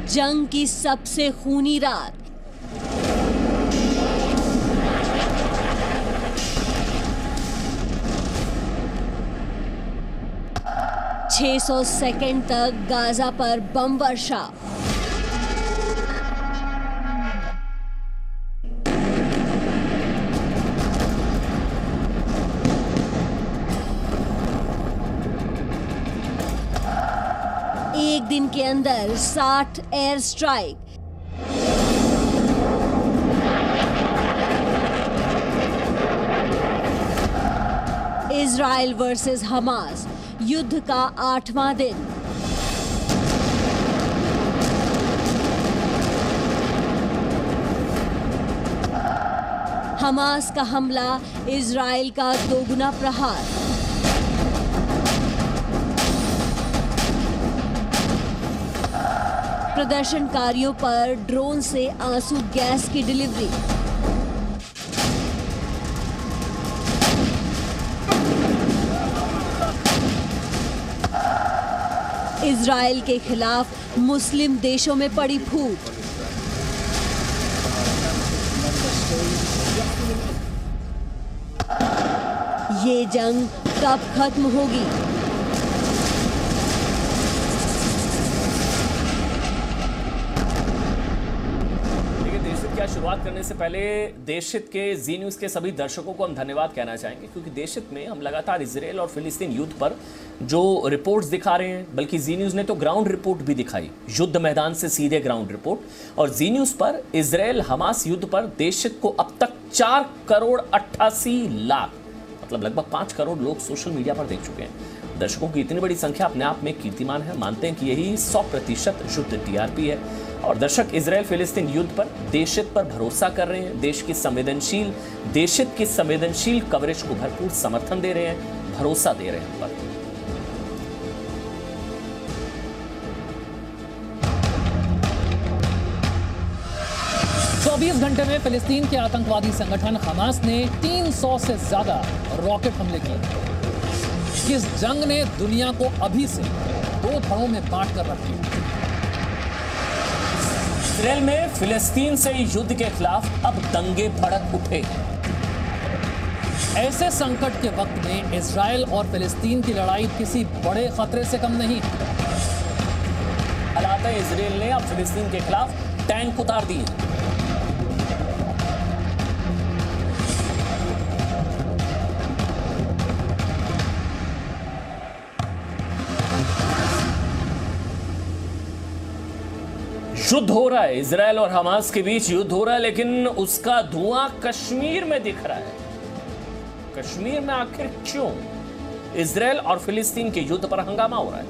जंग की सबसे खूनी रात। छह 600 सेकेंड तक गाजा पर बम वर्षा। एक दिन के अंदर 60 air strike. Israel versus Hamas, युद्ध का 8वां दिन। हमास का हमला, इजराइल का दोगुना प्रहार। प्रदर्शनकारियों पर ड्रोन से आंसू गैस की डिलीवरी। इजराइल के खिलाफ मुस्लिम देशों में पड़ी फूट। ये जंग कब खत्म होगी? शुरुआत करने से पहले देशहित के जी न्यूज के सभी दर्शकों को हम धन्यवाद कहना चाहेंगे, क्योंकि देशहित में हम लगातार इजराइल और फिलिस्तीन युद्ध पर जो रिपोर्ट्स दिखा रहे हैं, बल्कि जी न्यूज ने तो ग्राउंड रिपोर्ट भी दिखाई, युद्ध मैदान से सीधे ग्राउंड रिपोर्ट। और जी न्यूज पर इजराइल हमास युद्ध पर देशहित को अब तक 4 करोड़ 88 लाख, मतलब लगभग 5 करोड़ लोग सोशल मीडिया पर देख चुके हैं। दर्शकों की इतनी बड़ी संख्या अपने आप में कीर्तिमान है। मानते हैं कि यही 100% शुद्ध टीआरपी है। और दर्शक इजराइल फिलिस्तीन युद्ध पर देशहित पर भरोसा कर रहे हैं। देशहित की संवेदनशील कवरेज को भरपूर समर्थन दे रहे हैं, भरोसा दे रहे हैं। पर 24 घंटे में फिलिस्तीन के आतंकवादी संगठन हमास ने 300 से ज्यादा रॉकेट हमले किए। इस जंग ने दुनिया को अभी से 2 धड़ों में बांट कर रख दिया। इजराइल में फिलिस्तीन से युद्ध के खिलाफ अब दंगे भड़क उठे। ऐसे संकट के वक्त में इजराइल और फिलिस्तीन की लड़ाई किसी बड़े खतरे से कम नहीं। हालात है, इजराइल ने अब फिलिस्तीन के खिलाफ टैंक उतार दिए। युद्ध हो रहा है, इजराइल और हमास के बीच युद्ध हो रहा है, लेकिन उसका धुआं कश्मीर में दिख रहा है। कश्मीर में आखिर क्यों? इजराइल और फिलिस्तीन के युद्ध पर हंगामा हो रहा है,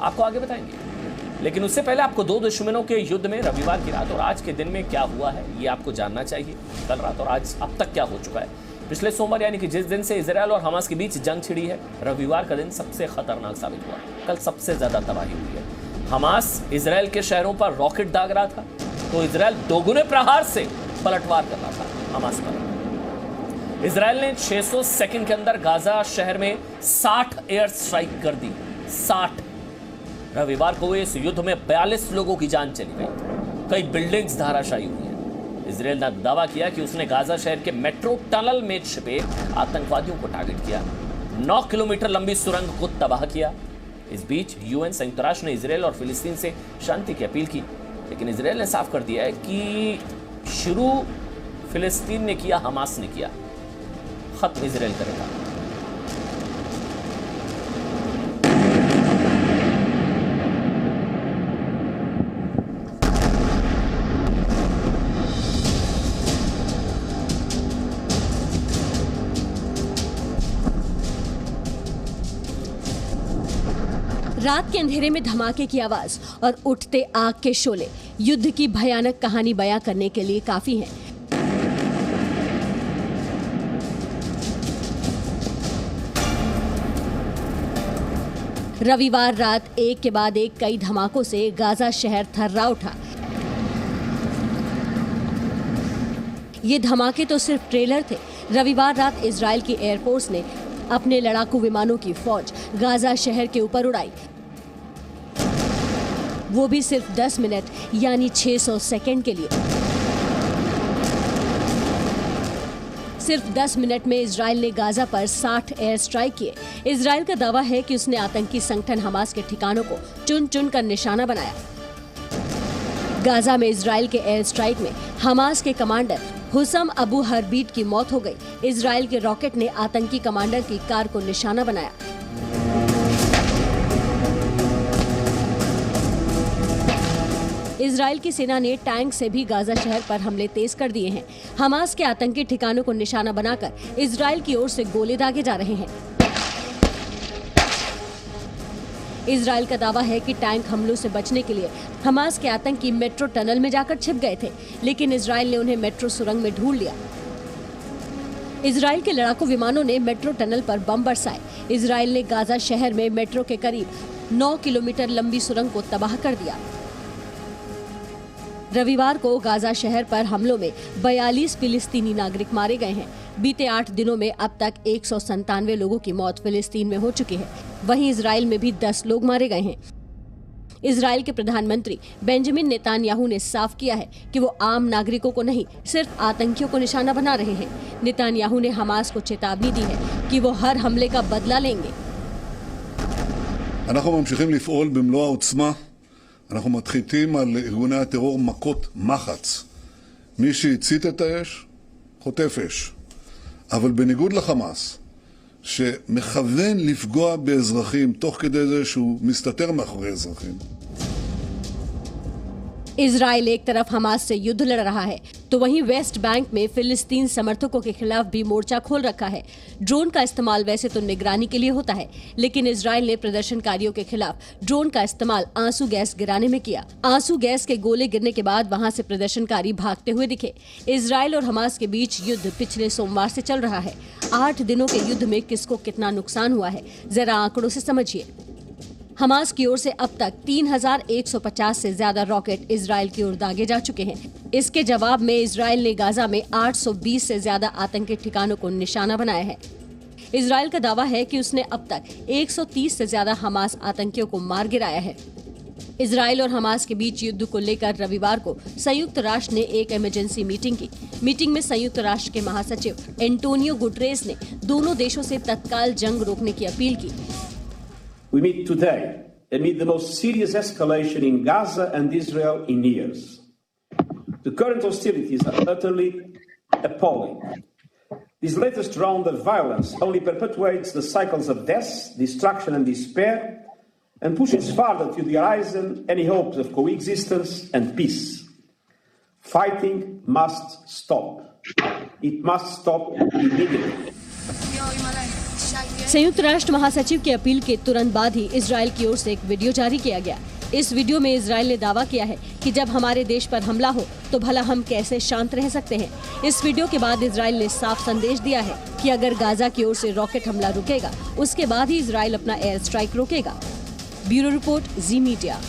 आपको आगे बताएंगे। लेकिन उससे पहले आपको 2 दुश्मनों के युद्ध में रविवार की रात और आज के दिन में क्या हुआ है, ये आपको जानना चाहिए। कल रात और आज अब तक क्या हो चुका है। पिछले सोमवार यानी कि जिस दिन से इजराइल और हमास के बीच जंग छिड़ी है, रविवार का दिन सबसे खतरनाक साबित हुआ। कल सबसे ज्यादा तबाही हुई है। हमास इजराइल के शहरों पर रॉकेट दाग रहा था, तो इजराइल दोगुने प्रहार से पलटवार कर रहा था हमास पर। इजराइल ने 600 सेकंड के अंदर गाजा शहर में 60 एयर स्ट्राइक कर दी। 60। रविवार को हुए इस युद्ध में 42 लोगों की जान चली गई, कई बिल्डिंग्स धराशायी हुई हैं। इजराइल ने दावा किया कि उसने गाजा शहर के मेट्रो टनल में छिपे आतंकवादियों को टारगेट किया, 9 किलोमीटर लंबी सुरंग को तबाह किया। इस बीच यूएन संयुक्त राष्ट्र ने इजराइल और फिलिस्तीन से शांति की अपील की, लेकिन इजराइल ने साफ कर दिया है कि शुरू फिलिस्तीन ने किया, हमास ने किया, खत्म इजराइल करेगा। रात के अंधेरे में धमाके की आवाज और उठते आग के शोले युद्ध की भयानक कहानी बयां करने के लिए काफी हैं। रविवार रात एक के बाद एक कई धमाकों से गाजा शहर थर्रा उठा। ये धमाके तो सिर्फ ट्रेलर थे। रविवार रात इजराइल की एयरफोर्स ने अपने लड़ाकू विमानों की फौज गाजा शहर के ऊपर उड़ाई। वो भी सिर्फ 10 मिनट यानी 600 सेकंड के लिए। सिर्फ 10 मिनट में इजराइल ने गाजा पर 60 एयर स्ट्राइक किए। इजराइल का दावा है कि उसने आतंकी संगठन हमास के ठिकानों को चुन चुन कर निशाना बनाया। गाजा में इजराइल के एयर स्ट्राइक में हमास के कमांडर हुसम अबू हरबीट की मौत हो गई। इजराइल के रॉकेट ने आतंकी कमांडर की कार को निशाना बनाया। इजराइल की सेना ने टैंक से भी गाजा शहर पर हमले तेज कर दिए हैं। हमास के आतंकी ठिकानों को निशाना बनाकर इजराइल की ओर से गोले दागे जा रहे हैं। इजराइल का दावा है कि टैंक हमलों से बचने के लिए हमास के आतंकी मेट्रो टनल में जाकर छिप गए थे, लेकिन इजराइल ने उन्हें मेट्रो सुरंग में ढूंढ लिया। इजराइल के लड़ाकू विमानों ने मेट्रो टनल पर बम बरसाए। इजराइल ने गाजा शहर में मेट्रो के करीब 9 किलोमीटर लंबी सुरंग को तबाह कर दिया। रविवार को गाजा शहर पर हमलों में 42 फिलिस्तीनी नागरिक मारे गए हैं। बीते 8 दिनों में अब तक 197 लोगों की मौत फिलिस्तीन में हो चुकी है। वहीं इजराइल में भी 10 लोग मारे गए हैं। इजराइल के प्रधानमंत्री बेंजामिन नेतान्याहू ने साफ किया है कि वो आम नागरिकों को नहीं, सिर्फ आतंकियों को निशाना बना रहे हैं। नेतान्याहू ने हमास को चेतावनी दी है कि वो हर हमले का बदला लेंगे। אנחנו ממשיכים לפעול במלוא העוצמה. אנחנו מתחילים על ארגוני הטרור מכות מחץ. מי שהצית את האש, חוטף אש. אבל בניגוד לחמאס, שמכוון לפגוע באזרחים תוך כדי זה שהוא מסתתר מאחורי אזרחים. इजराइल एक तरफ हमास से युद्ध लड़ रहा है, तो वहीं वेस्ट बैंक में फिलिस्तीन समर्थकों के खिलाफ भी मोर्चा खोल रखा है। ड्रोन का इस्तेमाल वैसे तो निगरानी के लिए होता है, लेकिन इजराइल ने प्रदर्शनकारियों के खिलाफ ड्रोन का इस्तेमाल आंसू गैस गिराने में किया। आंसू गैस के गोले गिरने के बाद वहां से प्रदर्शनकारी भागते हुए दिखे। इजराइल और हमास के बीच युद्ध पिछले सोमवार से चल रहा है। 8 दिनों के युद्ध में किसको कितना नुकसान हुआ है, जरा आंकड़ों से समझिए। हमास की ओर से अब तक 3150 से ज्यादा रॉकेट इजराइल की ओर दागे जा चुके हैं। इसके जवाब में इजराइल ने गाजा में 820 से ज्यादा आतंकी ठिकानों को निशाना बनाया है। इजराइल का दावा है कि उसने अब तक 130 से ज्यादा हमास आतंकियों को मार गिराया है। इजराइल और हमास के बीच युद्ध को लेकर रविवार को संयुक्त राष्ट्र ने एक इमरजेंसी मीटिंग की। मीटिंग में संयुक्त राष्ट्र के महासचिव एंटोनियो गुटरेस ने दोनों देशों से तत्काल जंग रोकने की अपील की। We meet today amid the most serious escalation in Gaza and Israel in years. The current hostilities are utterly appalling. This latest round of violence only perpetuates the cycles of death, destruction and despair and pushes farther to the horizon any hopes of coexistence and peace. Fighting must stop. It must stop immediately. संयुक्त राष्ट्र महासचिव की appeal के तुरंत बाद ही Israel की ओर से एक वीडियो जारी किया गया। इस वीडियो में इजराइल ने दावा किया है कि जब हमारे देश पर हमला हो तो भला हम कैसे शांत रह सकते हैं। इस वीडियो के बाद इजराइल ने साफ संदेश दिया है कि अगर गाजा की ओर से रॉकेट हमला रुकेगा, उसके बाद ही इजराइल अपना एयर स्ट्राइक रोकेगा। ब्यूरो रिपोर्ट, जी मीडिया।